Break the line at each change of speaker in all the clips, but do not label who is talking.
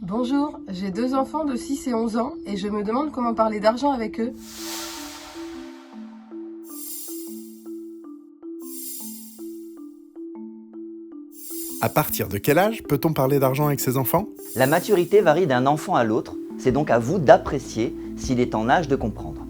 Bonjour, j'ai 2 enfants de 6 et 11 ans et je me demande comment parler d'argent avec eux.
À partir de quel âge peut-on parler d'argent avec ses enfants ?
La maturité varie d'un enfant à l'autre, c'est donc à vous d'apprécier s'il est en âge de comprendre.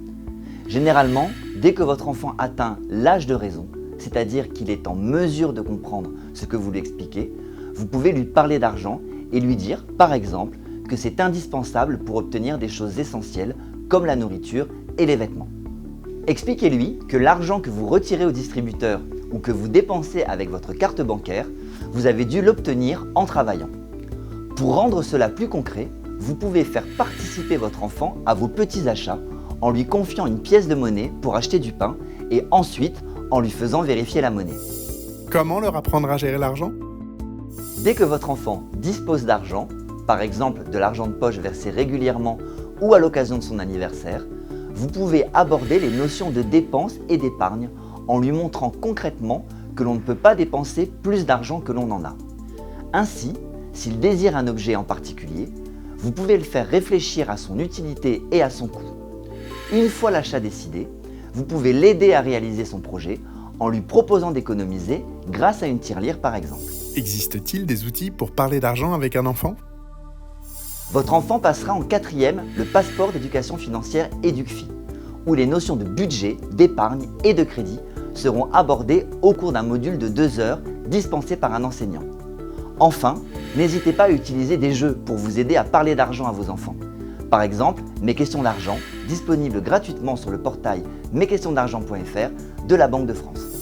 Généralement, dès que votre enfant atteint l'âge de raison, c'est-à-dire qu'il est en mesure de comprendre ce que vous lui expliquez, vous pouvez lui parler d'argent et lui dire, par exemple, que c'est indispensable pour obtenir des choses essentielles comme la nourriture et les vêtements. Expliquez-lui que l'argent que vous retirez au distributeur ou que vous dépensez avec votre carte bancaire, vous avez dû l'obtenir en travaillant. Pour rendre cela plus concret, vous pouvez faire participer votre enfant à vos petits achats en lui confiant une pièce de monnaie pour acheter du pain et ensuite en lui faisant vérifier la monnaie.
Comment leur apprendre à gérer l'argent ?
Dès que votre enfant dispose d'argent, par exemple de l'argent de poche versé régulièrement ou à l'occasion de son anniversaire, vous pouvez aborder les notions de dépense et d'épargne en lui montrant concrètement que l'on ne peut pas dépenser plus d'argent que l'on en a. Ainsi, s'il désire un objet en particulier, vous pouvez le faire réfléchir à son utilité et à son coût. Une fois l'achat décidé, vous pouvez l'aider à réaliser son projet en lui proposant d'économiser grâce à une tirelire par exemple.
Existe-t-il des outils pour parler d'argent avec un enfant ?
Votre enfant passera en 4e le passeport d'éducation financière EducFi, où les notions de budget, d'épargne et de crédit seront abordées au cours d'un module de 2 heures dispensé par un enseignant. Enfin, n'hésitez pas à utiliser des jeux pour vous aider à parler d'argent à vos enfants. Par exemple, Mes questions d'argent, disponible gratuitement sur le portail mesquestionsdargent.fr de la Banque de France.